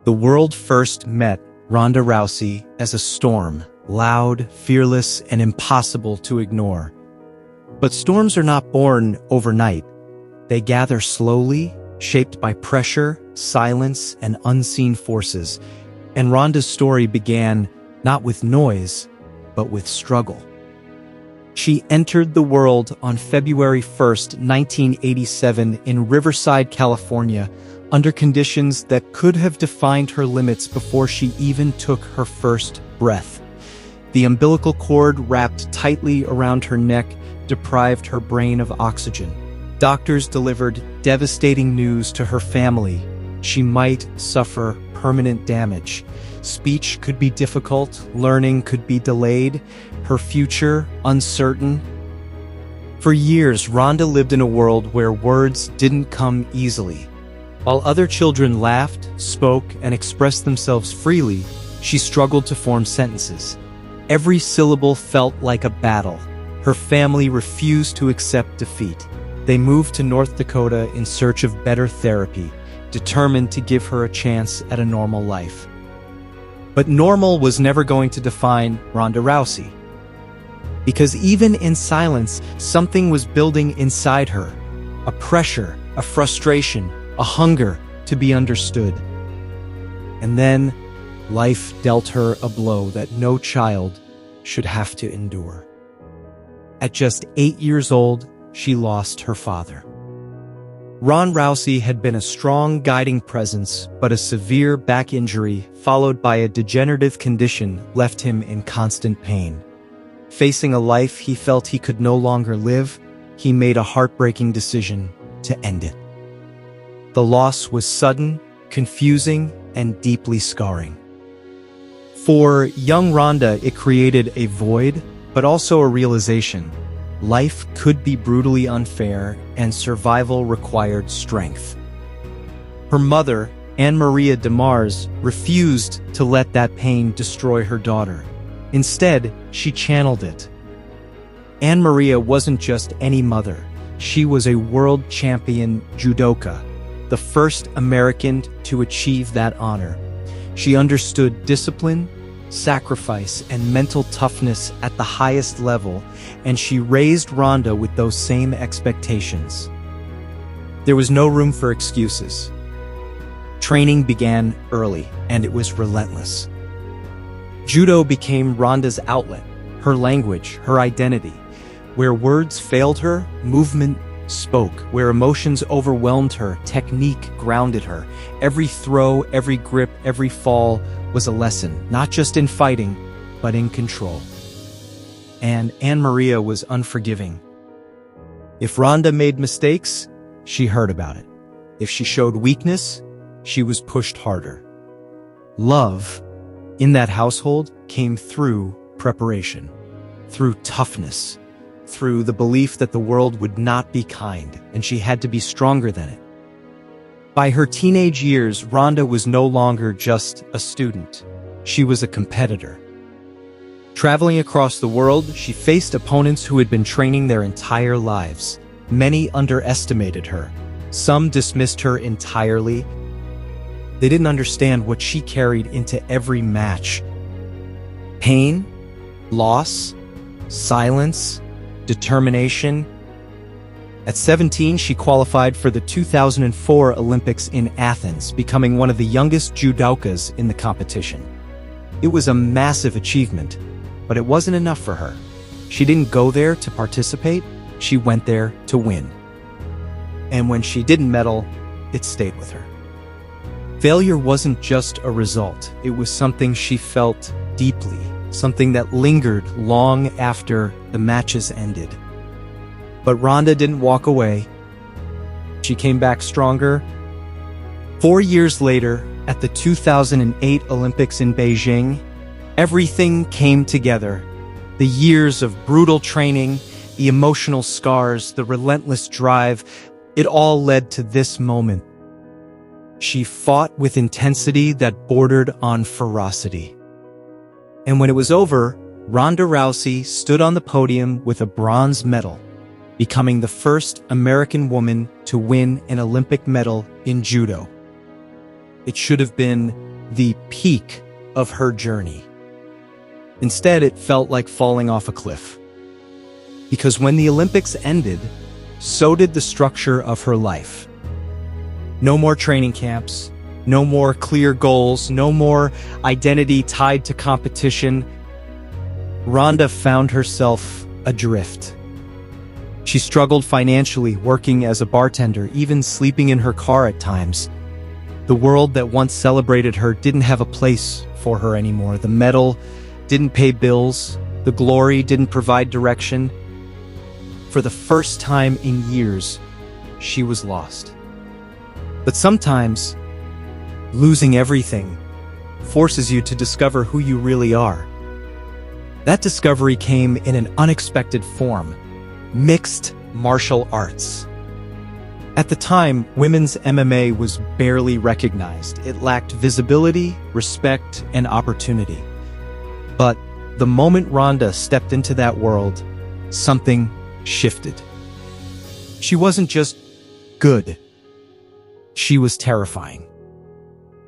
The world first met Ronda Rousey as a storm, loud, fearless, and impossible to ignore. But storms are not born overnight. They gather slowly, shaped by pressure, silence, and unseen forces. And Ronda's story began not with noise, but with struggle. She entered the world on February 1st, 1987 in Riverside, California, under conditions that could have defined her limits before she even took her first breath. The umbilical cord wrapped tightly around her neck deprived her brain of oxygen. Doctors delivered devastating news to her family. She might suffer permanent damage. Speech could be difficult, learning could be delayed, her future uncertain. For years, Ronda lived in a world where words didn't come easily. While other children laughed, spoke, and expressed themselves freely, she struggled to form sentences. Every syllable felt like a battle. Her family refused to accept defeat. They moved to North Dakota in search of better therapy, determined to give her a chance at a normal life. But normal was never going to define Ronda Rousey. Because even in silence, something was building inside her. A pressure, a frustration, a hunger to be understood. And then, life dealt her a blow that no child should have to endure. At just 8 years old, she lost her father. Ron Rousey had been a strong guiding presence, but a severe back injury followed by a degenerative condition left him in constant pain. Facing a life he felt he could no longer live, he made a heartbreaking decision to end it. The loss was sudden, confusing, and deeply scarring. For young Ronda, it created a void, but also a realization. Life could be brutally unfair, and survival required strength. Her mother, Anne Maria DeMars, refused to let that pain destroy her daughter. Instead, she channeled it. Anne Maria wasn't just any mother. She was a world champion judoka, the first American to achieve that honor. She understood discipline, sacrifice, and mental toughness at the highest level, and she raised Ronda with those same expectations. There was no room for excuses. Training began early, and it was relentless. Judo became Ronda's outlet, her language, her identity. Where words failed her, movement spoke. Where emotions overwhelmed her, technique grounded her. Every throw, every grip, every fall was a lesson, not just in fighting, but in control. And Anne Maria was unforgiving. If Ronda made mistakes, she heard about it. If she showed weakness, she was pushed harder. Love, in that household, came through preparation, through toughness, through the belief that the world would not be kind, and she had to be stronger than it. By her teenage years, Ronda was no longer just a student. She was a competitor. Traveling across the world, she faced opponents who had been training their entire lives. Many underestimated her. Some dismissed her entirely. They didn't understand what she carried into every match. Pain, loss, silence, determination. At 17, she qualified for the 2004 Olympics in Athens, becoming one of the youngest judokas in the competition. It was a massive achievement, but it wasn't enough for her. She didn't go there to participate, she went there to win. And when she didn't medal, it stayed with her. Failure wasn't just a result, it was something she felt deeply, something that lingered long after the matches ended. But Ronda didn't walk away. She came back stronger. 4 years later, at the 2008 Olympics in Beijing, everything came together. The years of brutal training, the emotional scars, the relentless drive, it all led to this moment. She fought with intensity that bordered on ferocity. And when it was over, Ronda Rousey stood on the podium with a bronze medal, becoming the first American woman to win an Olympic medal in judo. It should have been the peak of her journey. Instead, it felt like falling off a cliff. Because when the Olympics ended, so did the structure of her life. No more training camps, no more clear goals, no more identity tied to competition. Ronda found herself adrift. She struggled financially, working as a bartender, even sleeping in her car at times. The world that once celebrated her didn't have a place for her anymore. The medal didn't pay bills. The glory didn't provide direction. For the first time in years, she was lost. But sometimes, losing everything forces you to discover who you really are. That discovery came in an unexpected form: mixed martial arts. At the time, women's MMA was barely recognized. It lacked visibility, respect, and opportunity. But the moment Ronda stepped into that world, something shifted. She wasn't just good. She was terrifying.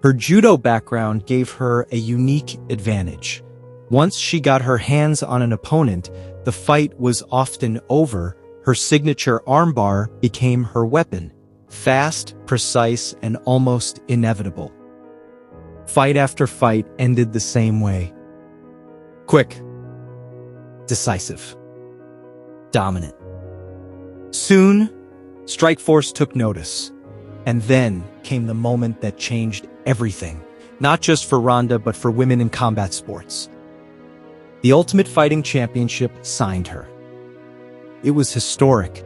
Her judo background gave her a unique advantage. Once she got her hands on an opponent, the fight was often over. Her signature armbar became her weapon. Fast, precise, and almost inevitable. Fight after fight ended the same way. Quick, decisive, dominant. Soon, Strikeforce took notice. And then came the moment that changed everything. Not just for Ronda, but for women in combat sports. The Ultimate Fighting Championship signed her. It was historic.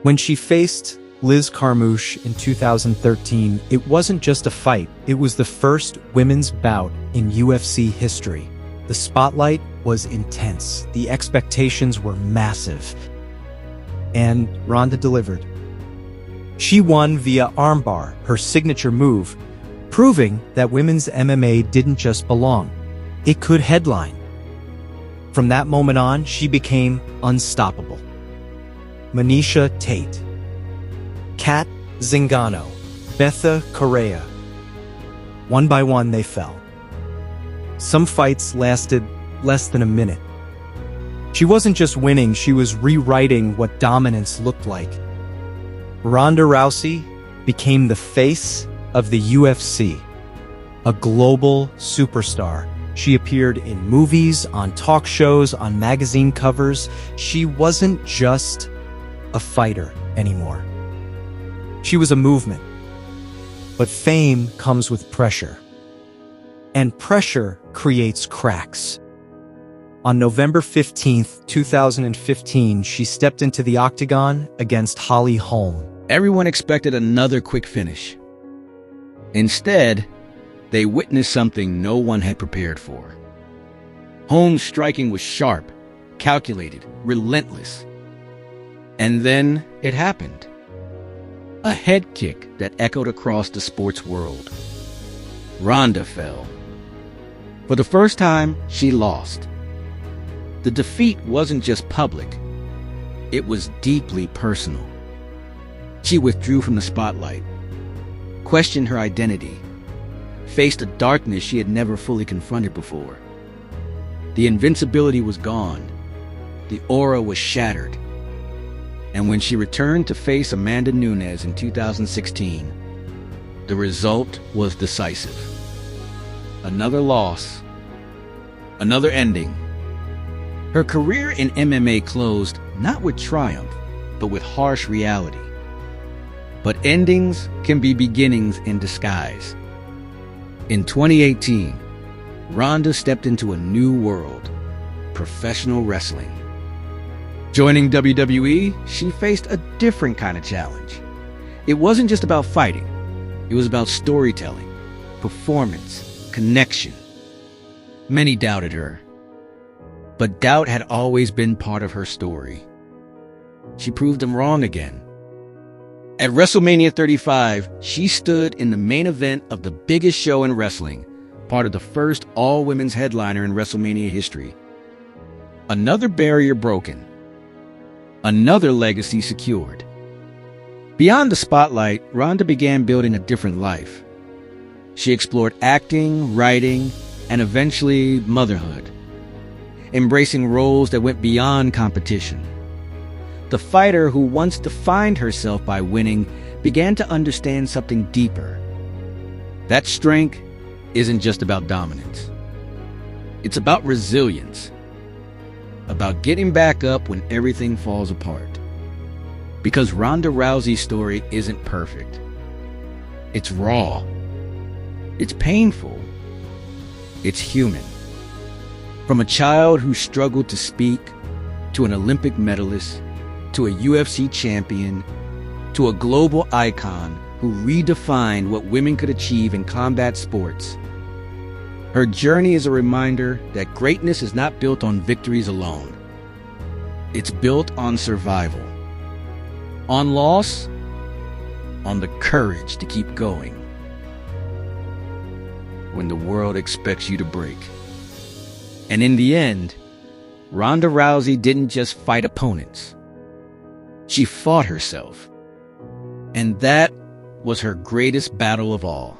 When she faced Liz Carmouche in 2013, it wasn't just a fight, it was the first women's bout in UFC history. The spotlight was intense, the expectations were massive, and Ronda delivered. She won via armbar, her signature move, proving that women's MMA didn't just belong, it could headline. From that moment on, she became unstoppable. Manisha Tate, Kat Zingano, Betha Correa. One by one, they fell. Some fights lasted less than a minute. She wasn't just winning, she was rewriting what dominance looked like. Ronda Rousey became the face of the UFC, a global superstar. She appeared in movies, on talk shows, on magazine covers. She wasn't just a fighter anymore. She was a movement. But fame comes with pressure. And pressure creates cracks. On November 15th, 2015, she stepped into the octagon against Holm. Everyone expected another quick finish. Instead, they witnessed something no one had prepared for. Holm's striking was sharp, calculated, relentless. And then it happened. A head kick that echoed across the sports world. Ronda fell. For the first time, she lost. The defeat wasn't just public. It was deeply personal. She withdrew from the spotlight, questioned her identity, faced a darkness she had never fully confronted before. The invincibility was gone. The aura was shattered. And when she returned to face Amanda Nunes in 2016, the result was decisive. Another loss. Another ending. Her career in MMA closed not with triumph, but with harsh reality. But endings can be beginnings in disguise. In 2018, Ronda stepped into a new world, professional wrestling. Joining WWE, she faced a different kind of challenge. It wasn't just about fighting. It was about storytelling, performance, connection. Many doubted her. But doubt had always been part of her story. She proved them wrong again. At WrestleMania 35, she stood in the main event of the biggest show in wrestling, part of the first all-women's headliner in WrestleMania history. Another barrier broken. Another legacy secured. Beyond the spotlight, Ronda began building a different life. She explored acting, writing, and eventually motherhood, embracing roles that went beyond competition. The fighter who once defined herself by winning began to understand something deeper. That strength isn't just about dominance. It's about resilience, about getting back up when everything falls apart. Because Ronda Rousey's story isn't perfect. It's raw. It's painful. It's human. From a child who struggled to speak, to an Olympic medalist, to a UFC champion, to a global icon who redefined what women could achieve in combat sports. Her journey is a reminder that greatness is not built on victories alone. It's built on survival, on loss, on the courage to keep going when the world expects you to break. And in the end, Ronda Rousey didn't just fight opponents. She fought herself. And that was her greatest battle of all.